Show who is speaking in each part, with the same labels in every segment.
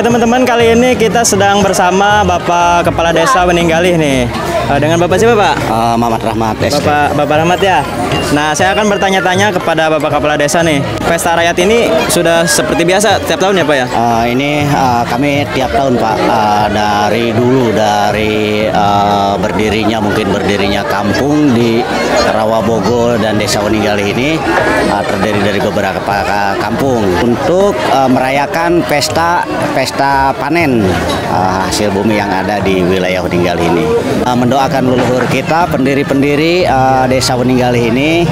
Speaker 1: Teman-teman, kali ini kita sedang bersama Bapak Kepala Desa Weninggalih nih. Dengan Bapak siapa, Pak?
Speaker 2: Mamat Rahmat.
Speaker 1: Bapak Rahmat ya. Nah, saya akan bertanya-tanya kepada Bapak Kepala Desa nih. Pesta rakyat ini sudah seperti biasa tiap tahun ya, Pak ya?
Speaker 2: Ini kami tiap tahun, Pak. Dari dulu, dari berdirinya kampung di Rawabogo dan Desa Weninggalih ini terdiri dari beberapa kampung untuk merayakan pesta panen hasil bumi yang ada di wilayah Weninggalih ini. Mendoakan leluhur kita, pendiri-pendiri Desa Weninggalih ini,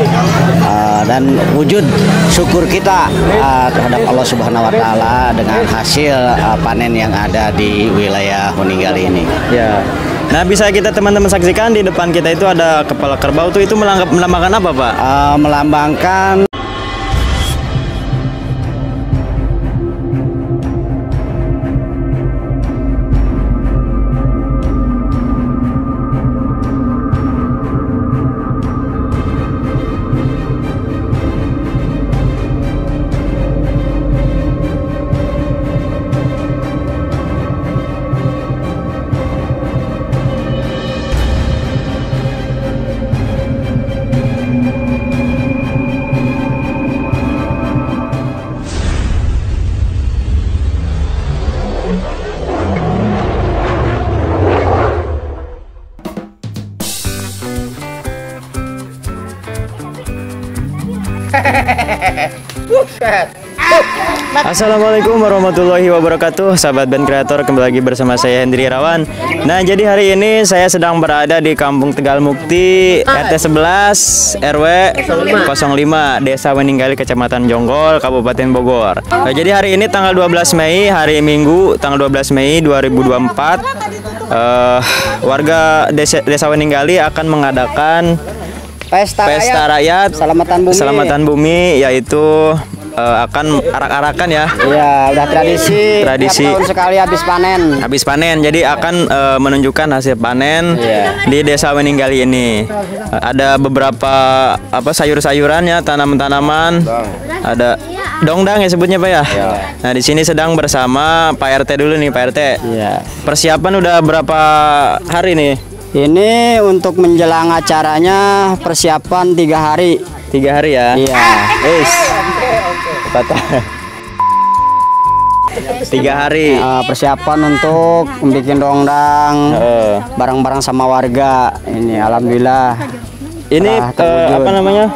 Speaker 2: dan wujud syukur kita terhadap Allah Subhanahu wa Ta'ala dengan hasil panen yang ada di wilayah Weninggalih ini.
Speaker 1: Ya. Nah, bisa kita teman-teman saksikan di depan kita itu ada kepala kerbau tuh, itu melambangkan apa, Pak?
Speaker 2: Melambangkan
Speaker 1: Assalamualaikum warahmatullahi wabarakatuh, sahabat band kreator, kembali lagi bersama saya Hendri Irawan. Nah, jadi hari ini saya sedang berada di Kampung Tegal Mukti, RT 11 RW 05 Desa Weninggalih, Kecamatan Jonggol, Kabupaten Bogor. Nah, jadi hari ini tanggal 12 Mei, hari Minggu, tanggal 12 Mei 2024, warga Desa Weninggalih akan mengadakan Pesta rakyat Selamatan Bumi, yaitu akan arak-arakan ya.
Speaker 2: Iya, udah tradisi. Tiap tahun sekali habis panen. Jadi akan menunjukkan hasil panen di Desa Weninggalih ini. Ada beberapa sayur-sayuran ya, tanaman-tanaman. Ada dongdang ya sebutnya, Pak ya. Nah, di sini sedang bersama Pak RT dulu nih, Pak RT. Iya.
Speaker 1: Persiapan udah berapa hari nih?
Speaker 2: Ini untuk menjelang acaranya persiapan 3 hari.
Speaker 1: 3 hari ya?
Speaker 2: Iya.
Speaker 1: 3 hari
Speaker 2: persiapan untuk bikin dongdang bareng-bareng sama warga. Ini alhamdulillah.
Speaker 1: Ini apa namanya?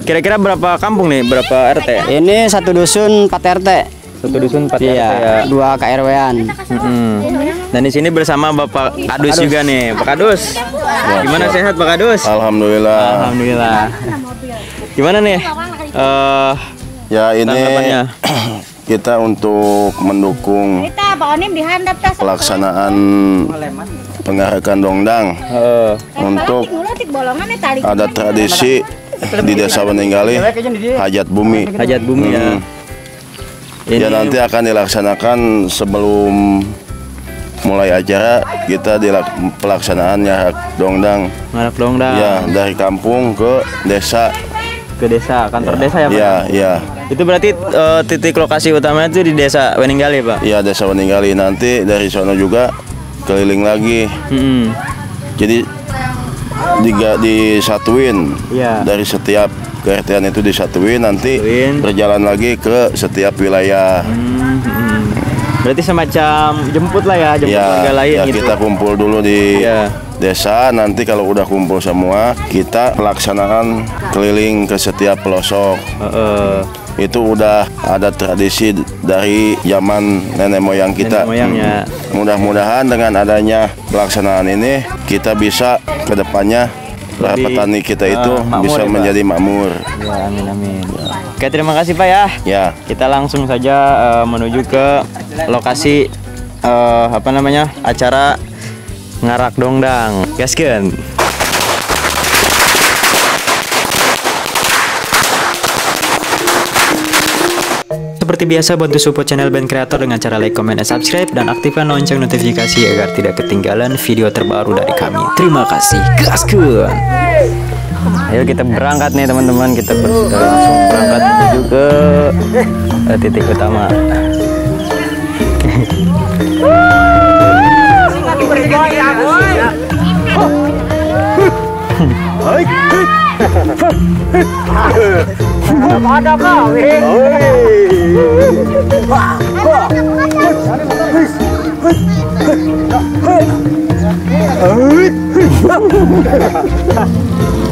Speaker 1: Kira-kira berapa kampung nih? Berapa RT?
Speaker 2: Ini 1 dusun 4 RT.
Speaker 1: 1 dusun 4 RT ya.
Speaker 2: 2 KRW-an.
Speaker 1: Dan di sini bersama Bapak Kadus juga nih. Pak Kadus. Gimana, sehat Pak Kadus?
Speaker 3: Alhamdulillah.
Speaker 1: Alhamdulillah. Gimana nih?
Speaker 3: Ya, ini kita untuk mendukung pelaksanaan pengarakan dongdang untuk ada tradisi di Desa Weninggalih hajat bumi.
Speaker 1: Hajat bumi ya.
Speaker 3: Ya, nanti akan dilaksanakan sebelum mulai acara, kita di pelaksanaan nyarak dongdang.
Speaker 1: Nyarak dongdang.
Speaker 3: Ya, dari kampung ke desa.
Speaker 1: Ke desa, kantor desa ya, Pak?
Speaker 3: Iya, iya.
Speaker 1: Itu berarti titik lokasi utamanya itu di Desa Weninggalih, Pak?
Speaker 3: Iya, Desa Weninggalih. Nanti dari sono juga keliling lagi. Jadi disatuin.
Speaker 1: Iya.
Speaker 3: Dari setiap KRT-an itu disatuin, nanti berjalan lagi ke setiap wilayah.
Speaker 1: Berarti semacam jemput lah ya, jemput warga lain
Speaker 3: ya,
Speaker 1: gitu.
Speaker 3: Kita kumpul dulu di desa, nanti kalau udah kumpul semua, kita melaksanakan keliling ke setiap pelosok. Itu udah ada tradisi dari zaman nenek moyang kita. Mudah-mudahan dengan adanya pelaksanaan ini, kita bisa ke depannya para petani kita itu bisa menjadi makmur.
Speaker 1: Ya, amin amin. Oke, terima kasih Pak ya.
Speaker 3: Ya.
Speaker 1: Kita langsung saja menuju ke lokasi acara ngarak dongdang. Gaskeun. Seperti biasa, bantu support channel Band Creator dengan cara like, comment, dan subscribe, dan aktifkan lonceng notifikasi agar tidak ketinggalan video terbaru dari kami. Terima kasih. Gaskeun. Ayo kita berangkat nih teman-teman, kita langsung berangkat menuju ke titik utama.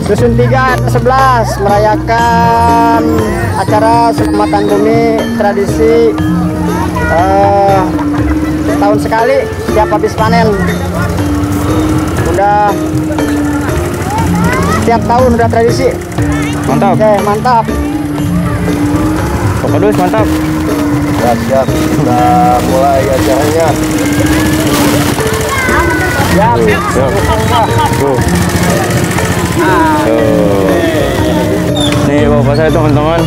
Speaker 4: Dusun 3 11 merayakan acara selamatan bumi tradisi tahun sekali setiap habis panen. Udah setiap tahun udah tradisi.
Speaker 1: Mantap.
Speaker 4: Oke, mantap.
Speaker 1: Pokoknya mantap.
Speaker 3: Ya, siap. Sudah mulai acaranya.
Speaker 4: Ya.
Speaker 1: Tuh. Nih bapak saya teman-teman,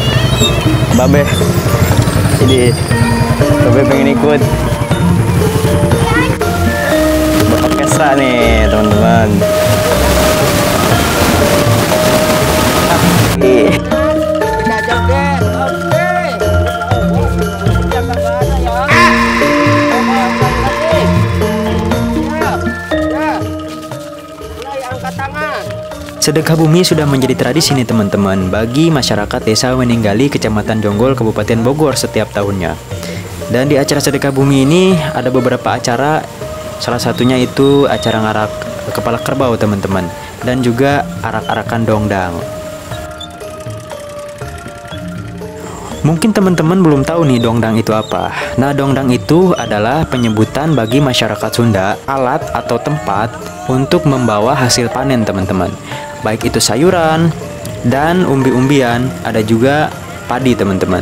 Speaker 1: Babe. Jadi Babe pengen ikut orkestra nih teman-teman. Sedekah bumi sudah menjadi tradisi nih teman-teman bagi masyarakat desa Weninggali, Kecamatan Jonggol, Kabupaten Bogor setiap tahunnya. Dan di acara sedekah bumi ini ada beberapa acara, salah satunya itu acara ngarak kepala kerbau teman-teman, dan juga arak-arakan dongdang. Mungkin teman-teman belum tahu nih dongdang itu apa. Nah, dongdang itu adalah penyebutan bagi masyarakat Sunda alat atau tempat untuk membawa hasil panen teman-teman. Baik itu sayuran dan umbi-umbian, ada juga padi teman-teman.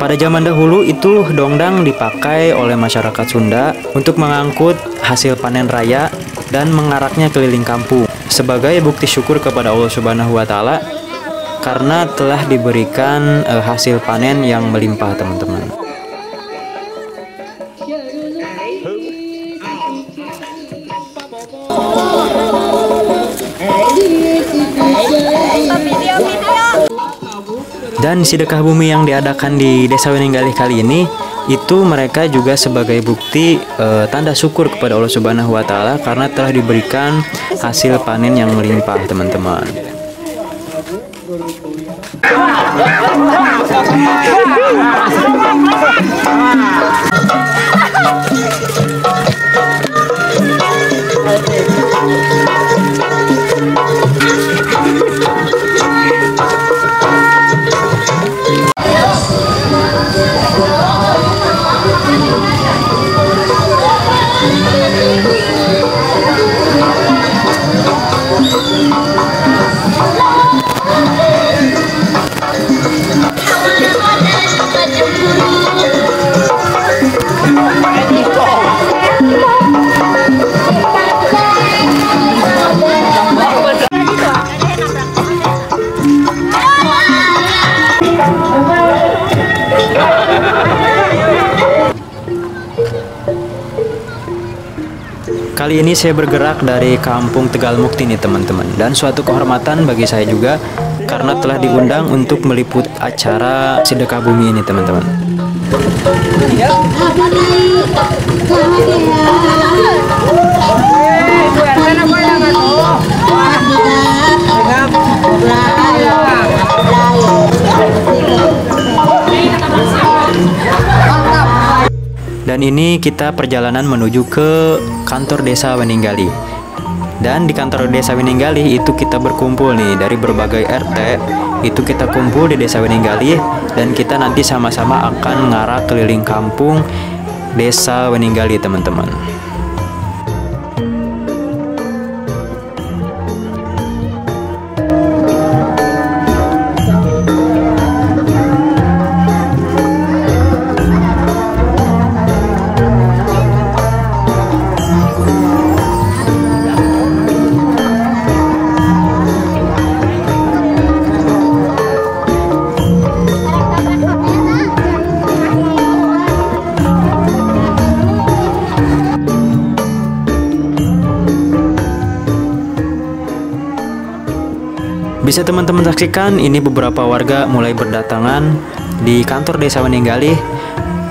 Speaker 1: Pada zaman dahulu itu dongdang dipakai oleh masyarakat Sunda untuk mengangkut hasil panen raya dan mengaraknya keliling kampung sebagai bukti syukur kepada Allah Subhanahu wa taala karena telah diberikan hasil panen yang melimpah teman-teman. Dan sedekah bumi yang diadakan di Desa Weninggali kali ini itu mereka juga sebagai bukti tanda syukur kepada Allah Subhanahu wa taala karena telah diberikan hasil panen yang melimpah teman-teman. Kali ini saya bergerak dari Kampung Tegal Mukti nih teman-teman, dan suatu kehormatan bagi saya juga karena telah diundang untuk meliput acara sedekah bumi ini teman-teman. Dan ini kita perjalanan menuju ke kantor desa Weninggali. Dan di kantor desa Weninggali itu kita berkumpul nih dari berbagai RT. Itu kita kumpul di desa Weninggali dan kita nanti sama-sama akan ngarah keliling kampung desa Weninggali, teman-teman. Bisa teman-teman saksikan ini beberapa warga mulai berdatangan di kantor desa Weninggali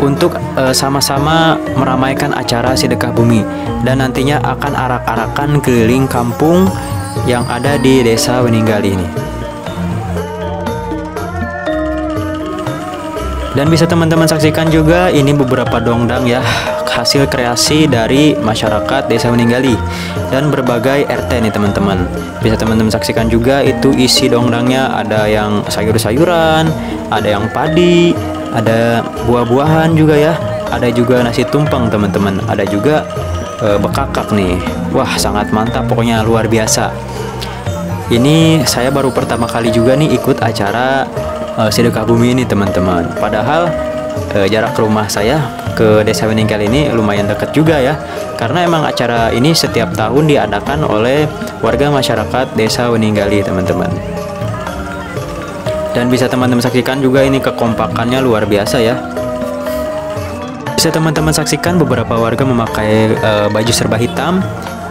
Speaker 1: untuk sama-sama meramaikan acara sedekah bumi dan nantinya akan arak-arakan keliling kampung yang ada di desa Weninggali ini. Dan bisa teman-teman saksikan juga ini beberapa dongdang ya, hasil kreasi dari masyarakat desa Weninggali dan berbagai RT nih teman-teman. Bisa teman-teman saksikan juga itu isi dongdangnya, ada yang sayur-sayuran, ada yang padi, ada buah-buahan juga ya, ada juga nasi tumpeng teman-teman, ada juga bekakak nih. Wah, sangat mantap, pokoknya luar biasa. Ini saya baru pertama kali juga nih ikut acara sedekah bumi ini teman-teman. Padahal jarak rumah saya ke desa Weninggali ini lumayan dekat juga ya, karena emang acara ini setiap tahun diadakan oleh warga masyarakat desa Weninggali teman-teman. Dan bisa teman-teman saksikan juga ini kekompakannya luar biasa ya. Bisa teman-teman saksikan beberapa warga memakai baju serba hitam.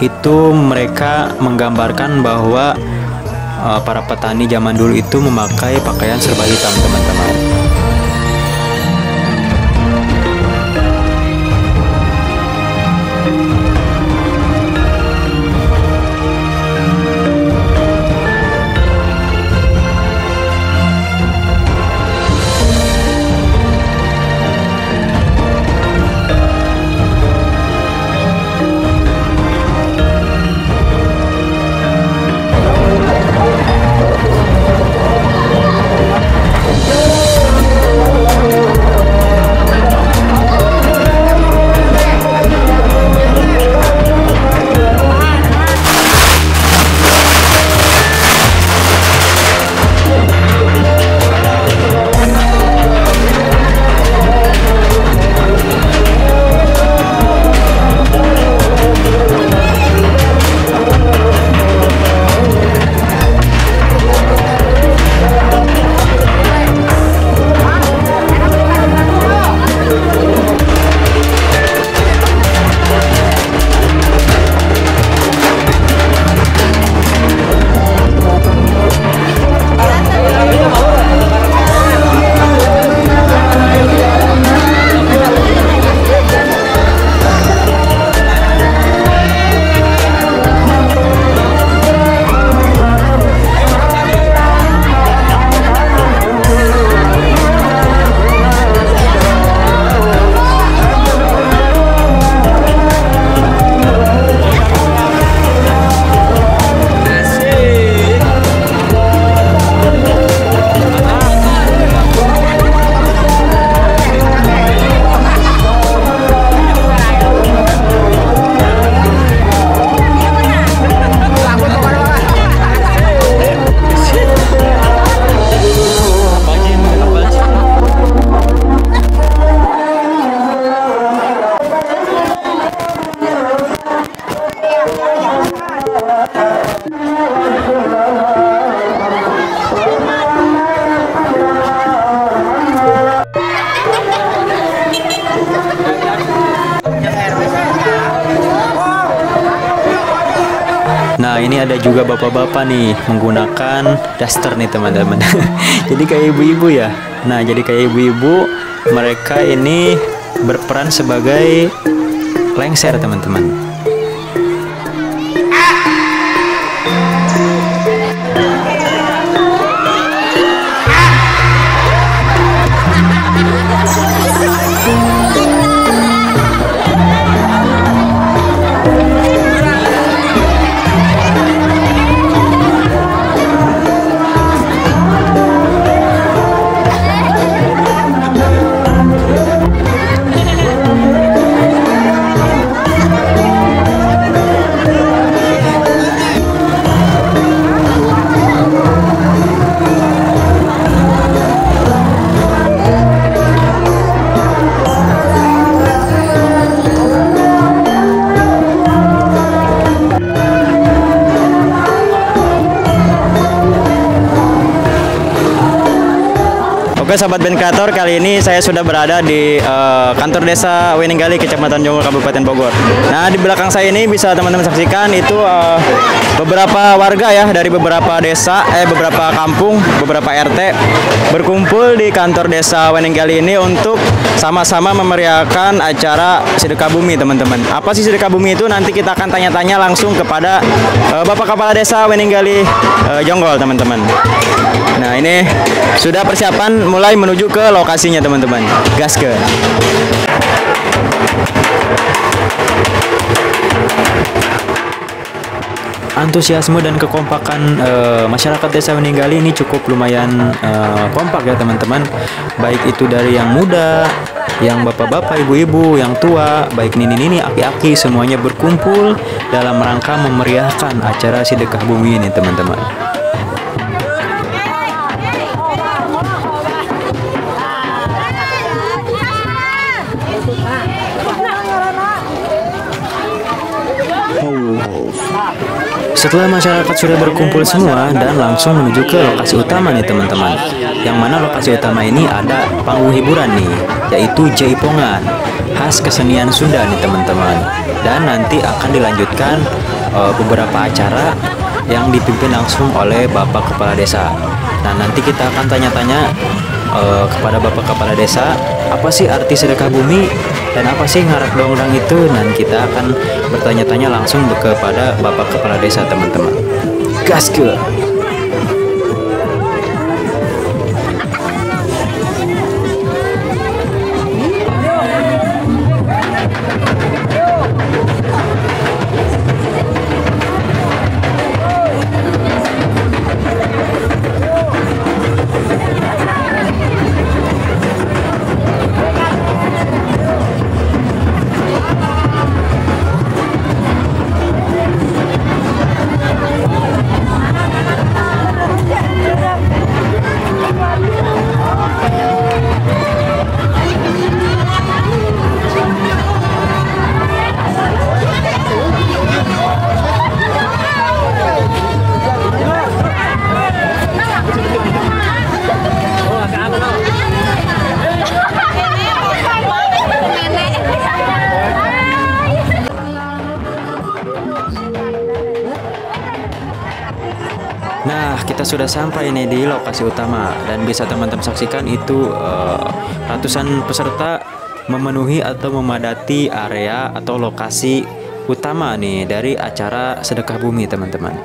Speaker 1: Itu mereka menggambarkan bahwa para petani zaman dulu itu memakai pakaian serba hitam teman-teman. ini ada juga bapak-bapak nih menggunakan daster nih teman-teman. Jadi kayak ibu-ibu ya. Nah, jadi kayak ibu-ibu, mereka ini berperan sebagai lengser teman-teman.
Speaker 5: Oke sahabat band kreator, kali ini saya sudah berada di kantor desa Weninggali, Kecamatan Jonggol, Kabupaten Bogor. Nah, di belakang saya ini bisa teman-teman saksikan itu beberapa warga ya dari beberapa desa, beberapa kampung, beberapa RT berkumpul di kantor desa Weninggali ini untuk sama-sama memeriahkan acara sedekah bumi, teman-teman. Apa sih sedekah bumi itu? Nanti kita akan tanya-tanya langsung kepada Bapak Kepala Desa Weninggali Jonggol, teman-teman. Nah, ini sudah persiapan mulai menuju ke lokasinya, teman-teman. Gaske.
Speaker 1: Antusiasme dan kekompakan masyarakat desa Weninggali ini cukup lumayan kompak ya teman-teman. Baik itu dari yang muda, yang bapak-bapak, ibu-ibu, yang tua, baik nini-nini, aki-aki, semuanya berkumpul dalam rangka memeriahkan acara sedekah bumi ini, teman-teman. Setelah masyarakat sudah berkumpul semua dan langsung menuju ke lokasi utama nih teman-teman. Yang mana lokasi utama ini ada panggung hiburan nih, yaitu jaipongan, khas kesenian Sunda nih teman-teman. Dan nanti akan dilanjutkan beberapa acara yang dipimpin langsung oleh Bapak Kepala Desa. Nah, nanti kita akan tanya-tanya kepada Bapak Kepala Desa, apa sih arti sedekah bumi dan apa sih ngarak dongdang itu. Dan kita akan bertanya-tanya langsung kepada Bapak Kepala Desa, teman-teman. Gaske. Nah, kita sudah sampai nih di lokasi utama dan bisa teman-teman saksikan itu ratusan peserta memenuhi atau memadati area atau lokasi utama nih dari acara sedekah bumi, teman-teman.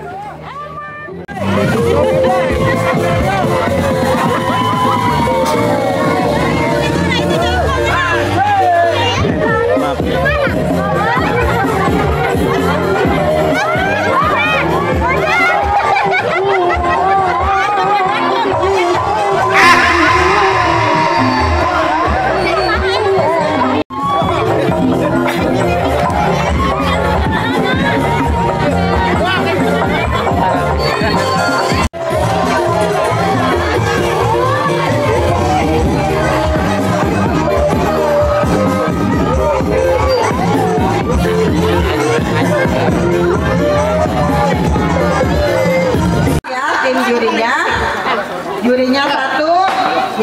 Speaker 6: Jurinya satu,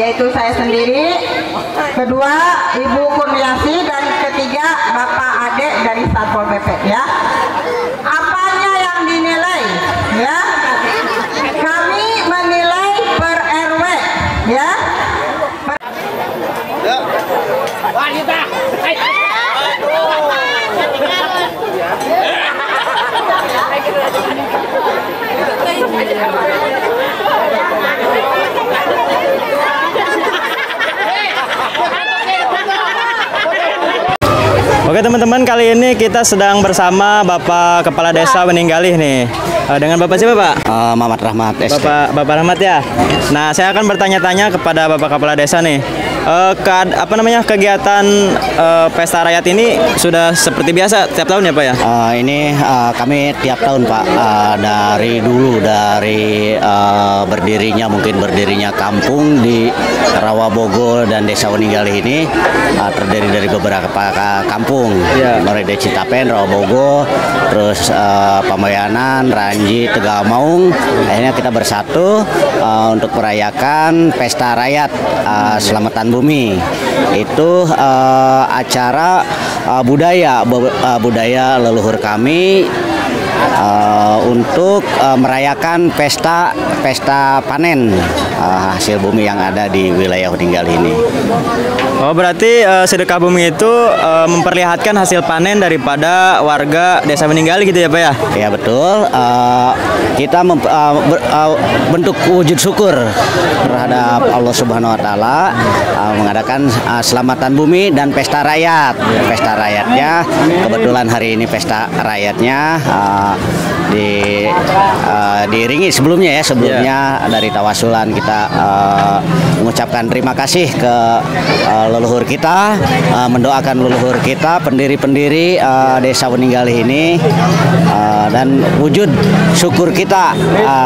Speaker 6: yaitu saya sendiri, kedua Ibu Kurniasi, dan ketiga Bapak Ade dari Satpol PP ya. Apanya yang dinilai?
Speaker 1: Oke teman-teman, kali ini kita sedang bersama Bapak Kepala Desa Weninggalih nih. Dengan Bapak siapa Pak?
Speaker 2: Mamat Rahmat.
Speaker 1: Bapak Rahmat ya. Nah, saya akan bertanya-tanya kepada Bapak Kepala Desa nih. Kegiatan pesta rakyat ini sudah seperti biasa tiap tahun ya Pak ya?
Speaker 2: Ini kami tiap tahun Pak, dari dulu, dari berdirinya kampung di Rawabogo dan Desa Weninggalih ini terdiri dari beberapa kampung, mulai dari Citapen, Rawabogo, terus Pambayanan, Ranji, Tegalmaung. Akhirnya kita bersatu untuk merayakan pesta rakyat Selamatan Bumi. Itu acara budaya leluhur kami untuk merayakan pesta panen hasil bumi yang ada di wilayah Weninggalih ini.
Speaker 1: Oh, berarti sedekah bumi itu memperlihatkan hasil panen daripada warga Desa Weninggalih gitu ya Pak ya?
Speaker 2: Ya betul. Kita bentuk wujud syukur terhadap Allah Subhanahu Wa Taala mengadakan Selamatan Bumi dan pesta rakyat. Pesta rakyatnya kebetulan hari ini pesta rakyatnya diiringi sebelumnya dari tawasulan kita mengucapkan terima kasih ke leluhur kita, mendoakan leluhur kita, pendiri-pendiri Desa Weninggalih ini, dan wujud syukur kita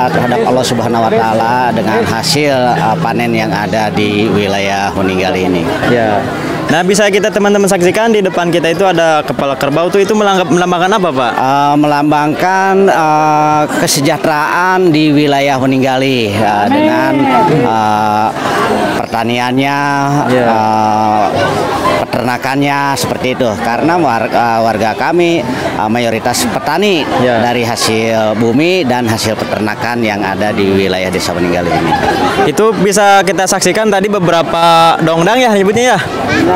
Speaker 2: terhadap Allah Subhanahu Wa Taala dengan hasil panen yang ada di wilayah Weninggalih ini.
Speaker 1: Ya. Nah, bisa kita teman-teman saksikan di depan kita itu ada kepala kerbau tuh, itu melambangkan apa Pak?
Speaker 2: Melambangkan kesejahteraan di wilayah Weninggalih dengan pertaniannya, peternakannya seperti itu. Karena warga kami mayoritas petani dari hasil bumi dan hasil peternakan yang ada di wilayah Desa Weninggalih ini.
Speaker 1: Itu bisa kita saksikan tadi beberapa dongdang ya nyebutnya ya.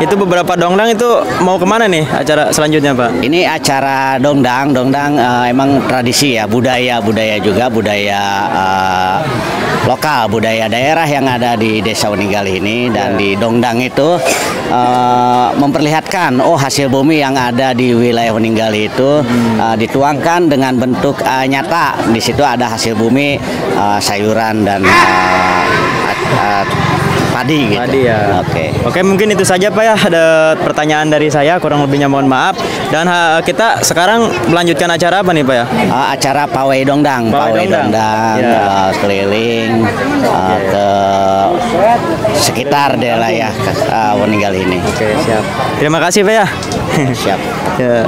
Speaker 1: Itu beberapa dongdang itu mau kemana nih acara selanjutnya Pak?
Speaker 2: Ini acara dongdang emang tradisi ya, budaya juga, budaya lokal, budaya daerah yang ada di Desa Weninggalih ini. Dan di dongdang itu memperlihatkan hasil bumi yang ada di wilayah Weninggalih itu dituangkan dengan bentuk nyata. Di situ ada hasil bumi, sayuran dan padi gitu.
Speaker 1: Padi ya. Oke, mungkin itu saja Pak ya. Ada pertanyaan dari saya, kurang lebihnya mohon maaf. Dan kita sekarang melanjutkan acara apa nih Pak ya?
Speaker 2: Acara pawai dongdang, keliling ke sekitar wilayah Weninggalih ini.
Speaker 1: Oke, siap. Terima kasih Pak ya.
Speaker 2: Siap.
Speaker 1: Ya.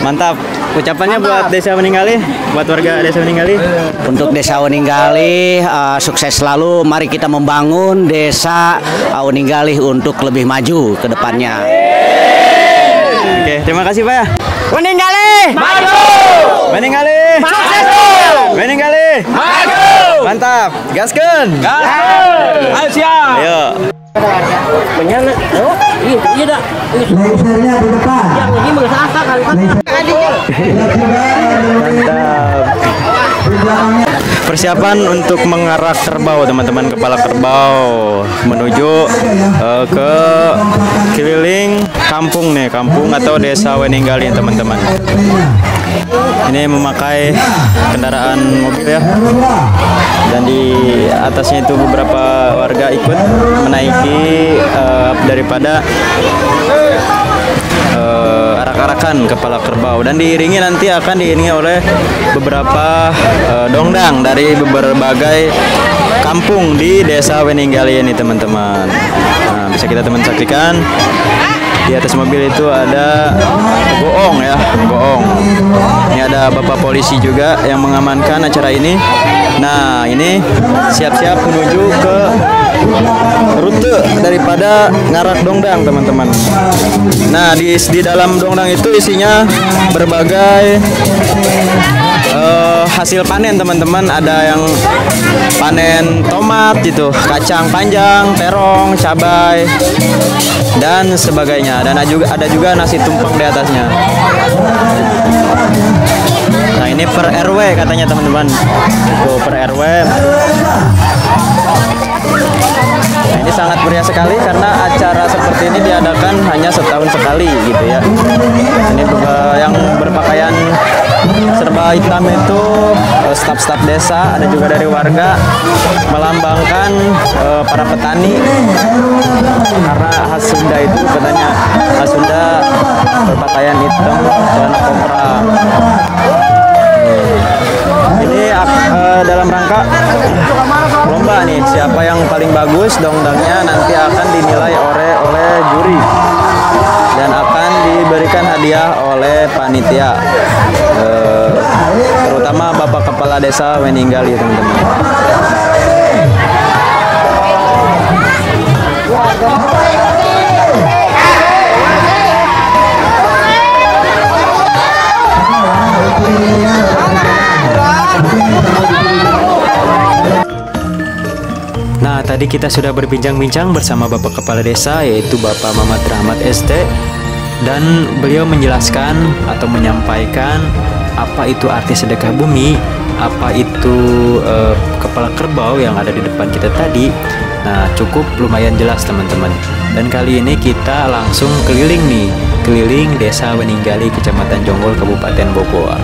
Speaker 1: Mantap. Ucapannya buat Desa Weninggalih, buat warga Desa Weninggalih.
Speaker 2: Untuk Desa Weninggalih sukses selalu. Mari kita membangun Desa Weninggalih untuk lebih maju ke depannya.
Speaker 1: Oke, terima kasih Pak ya.
Speaker 4: Weninggalih
Speaker 1: Maju! Weninggalih
Speaker 4: maju!
Speaker 1: Weninggalih
Speaker 4: Maju!
Speaker 1: Mantap, gaskeun.
Speaker 4: Ayo siap.
Speaker 1: Ayo.
Speaker 4: Penyana. Oh, iya dah.
Speaker 7: Lasernya di depan.
Speaker 4: Yang ini mengasah kali kan.
Speaker 1: Mantap. Persiapan untuk mengarak kerbau teman-teman, kepala kerbau menuju ke keliling kampung nih, kampung atau Desa Weninggalih teman-teman. Ini memakai kendaraan mobil ya, dan di atasnya itu beberapa warga ikut menaiki daripada arak-arakan kepala kerbau, dan diiringi nanti akan diiringi oleh beberapa dongdang dari berbagai kampung di Desa Weninggalih ini teman-teman. Nah, bisa kita teman saksikan di atas mobil itu ada goong ya, goong. Ini ada bapak polisi juga yang mengamankan acara ini. Nah, ini siap-siap menuju ke rute daripada ngarak dongdang teman-teman. Nah, di dalam dongdang itu isinya berbagai hasil panen teman-teman. Ada yang panen tomat gitu, kacang panjang, terong, cabai dan sebagainya. Dan ada juga nasi tumpeng di atasnya. Nah ini per RW katanya teman-teman. Tuh per RW. Nah, ini sangat meriah sekali karena acara seperti ini diadakan hanya setahun sekali gitu ya. Ini yang berpakaian serba hitam itu staf-staf desa, ada juga dari warga, melambangkan para petani karena khas Sunda itu katanya khas Sunda berpakaian hitam celana kopra. Ini dalam rangka lomba nih, siapa yang paling bagus dongdangnya nanti akan dinilai oleh juri dan akan diberikan hadiah oleh panitia, terutama Bapak Kepala Desa Weninggali teman-teman. Nah, tadi kita sudah berbincang-bincang bersama Bapak Kepala Desa, yaitu Bapak Mamat Rahmat ST, dan beliau menjelaskan atau menyampaikan apa itu arti sedekah bumi, apa itu kepala kerbau yang ada di depan kita tadi. Nah, cukup lumayan jelas teman-teman. Dan kali ini kita langsung keliling nih, keliling Desa Weninggali, Kecamatan Jonggol, Kabupaten Bogor.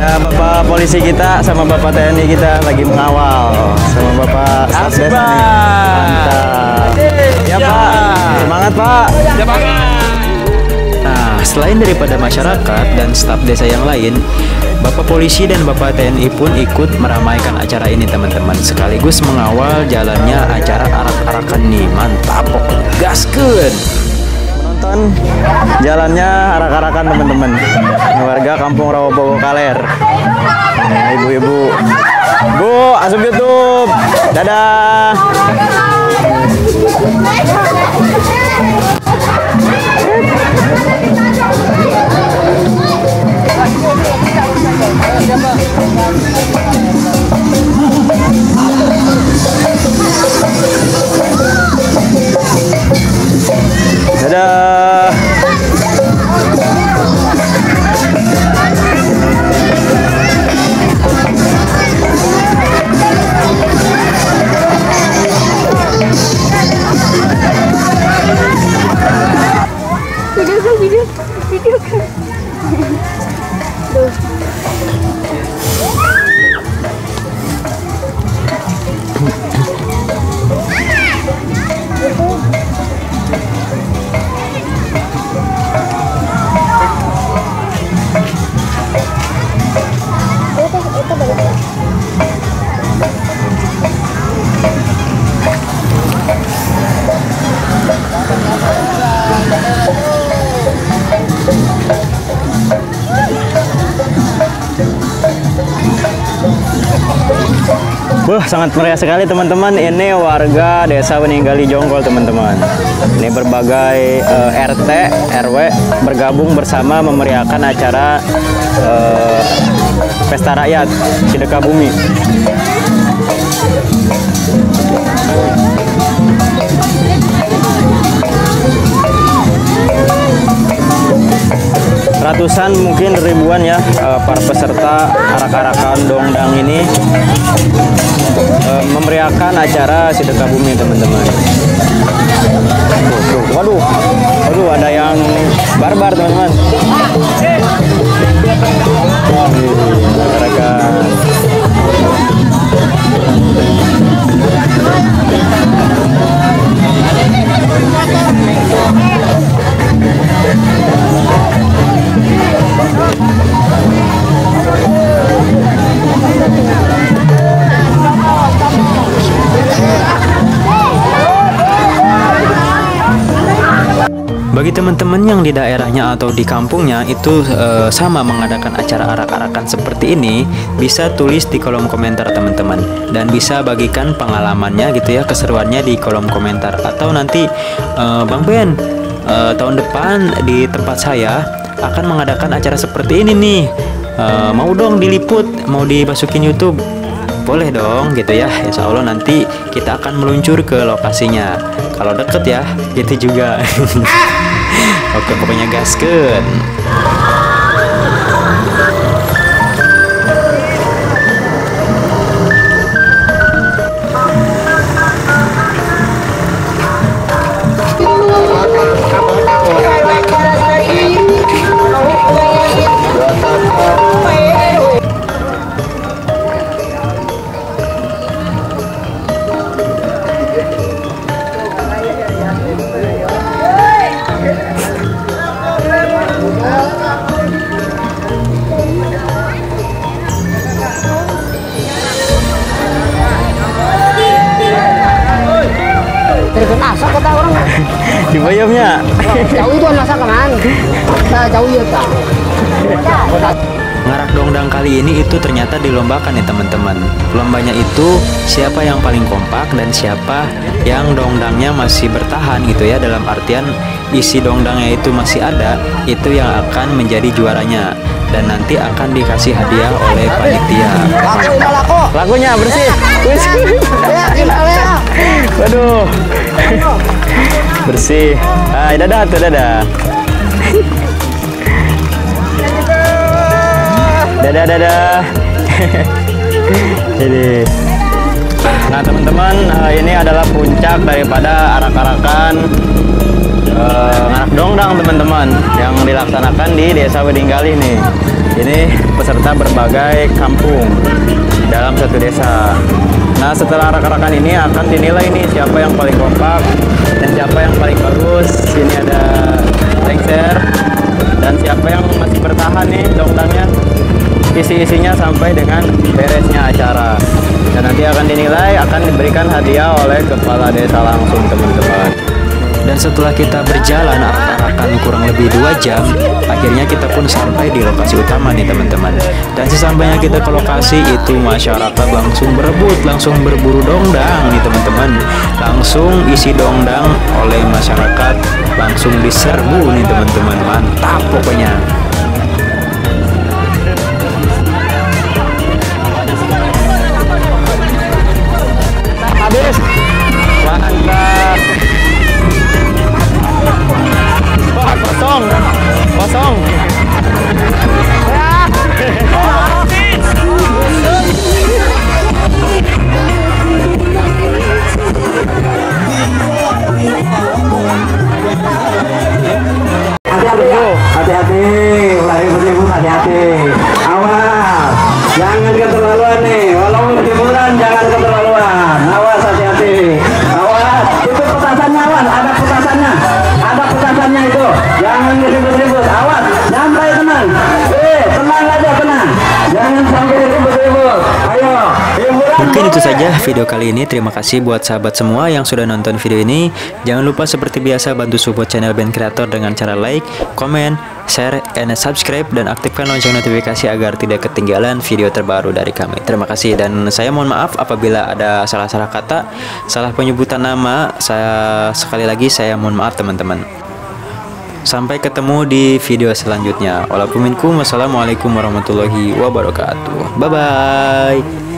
Speaker 1: Ya, Bapak polisi kita sama Bapak TNI kita lagi mengawal sama Bapak Satdes. Mantap. Ya Pak, semangat Pak. Nah, selain daripada masyarakat dan staf desa yang lain, Bapak polisi dan Bapak TNI pun ikut meramaikan acara ini teman-teman, sekaligus mengawal jalannya acara arak-arakan nih. Mantap, pokoknya gaskeun. Menonton jalannya arak-arakan teman-teman, warga Kampung Rawabogo Kaler. Nah, ibu-ibu, Bu, asup YouTube. Dadah. Dadah.
Speaker 8: Video kan.
Speaker 1: Sangat meriah sekali teman-teman. Ini warga Desa Weninggali Jonggol teman-teman. Ini berbagai RT, RW bergabung bersama memeriahkan acara pesta rakyat sedekah bumi. Ratusan mungkin ribuan ya para peserta arak-arakan dongdang ini memeriahkan acara sedekah bumi teman-teman. Waduh, ada yang barbar teman-teman. Bagi teman-teman yang di daerahnya atau di kampungnya itu sama mengadakan acara arak-arakan seperti ini, bisa tulis di kolom komentar teman-teman, dan bisa bagikan pengalamannya gitu ya, keseruannya di kolom komentar. Atau nanti Bang Ben tahun depan di tempat saya akan mengadakan acara seperti ini nih, mau dong diliput, mau dimasukin YouTube. Boleh dong gitu ya, insya Allah nanti kita akan meluncur ke lokasinya. Kalau deket ya gitu juga. Oke, pokoknya gaskeun.
Speaker 4: Masak kata orang
Speaker 1: Di bayamnya.
Speaker 4: jauh itu masak kemana? Nah, jauh ya tak.
Speaker 1: Ngarak dongdang kali ini itu ternyata dilombakan ya teman-teman. Lombanya itu siapa yang paling kompak dan siapa yang dongdangnya masih bertahan gitu ya, dalam artian isi dongdangnya itu masih ada, itu yang akan menjadi juaranya, dan nanti akan dikasih hadiah oleh panitia. Lakunya bersih. Waduh. Bersih. Ah, dadah tuh, dadah. Dadah. Jadi, nah teman-teman, ini adalah puncak daripada arak-arakan ngarak dongdang teman-teman yang dilaksanakan di Desa Wedinggalih nih. Ini peserta berbagai kampung dalam satu desa. Nah, setelah arak-arakan ini akan dinilai nih siapa yang paling kompak dan siapa yang paling bagus. Ini ada lengser dan siapa yang masih bertahan nih dongdangnya, isi-isinya sampai dengan beresnya acara. Dan nanti akan dinilai, akan diberikan hadiah oleh kepala desa langsung teman-teman. Dan setelah kita berjalan arak-arakan kurang lebih 2 jam, akhirnya kita pun sampai di lokasi utama nih teman-teman. Dan sesampainya kita ke lokasi itu, masyarakat langsung berebut, langsung berburu dongdang nih teman-teman. Langsung isi dongdang oleh masyarakat, langsung diserbu nih teman-teman. Mantap pokoknya. Habis. Mantap. Wah, kosong.
Speaker 7: Hati-hati, lari berjemur, hati-hati. Awas, jangan keterlaluan nih. Walaupun berjemuran, jangan keterlaluan. Awas, hati-hati. Awas, itu petasannya, awas. Ada petasannya itu. Jangan ribut-ribut. Awas, nyantai tenang. Tenang aja, tenang. Jangan sampai ribut-ribut. Ayo, hiburan.
Speaker 1: Mungkin itu saja video kali ini. Terima kasih buat sahabat semua yang sudah nonton video ini. Jangan lupa seperti biasa bantu support channel Ben Creator dengan cara like, comment, share, and subscribe, dan aktifkan lonceng notifikasi agar tidak ketinggalan video terbaru dari kami. Terima kasih, dan saya mohon maaf apabila ada salah-salah kata, salah penyebutan nama. Sekali lagi saya mohon maaf teman-teman. Sampai ketemu di video selanjutnya. Walaupun minkum, wassalamualaikum warahmatullahi wabarakatuh. Bye bye.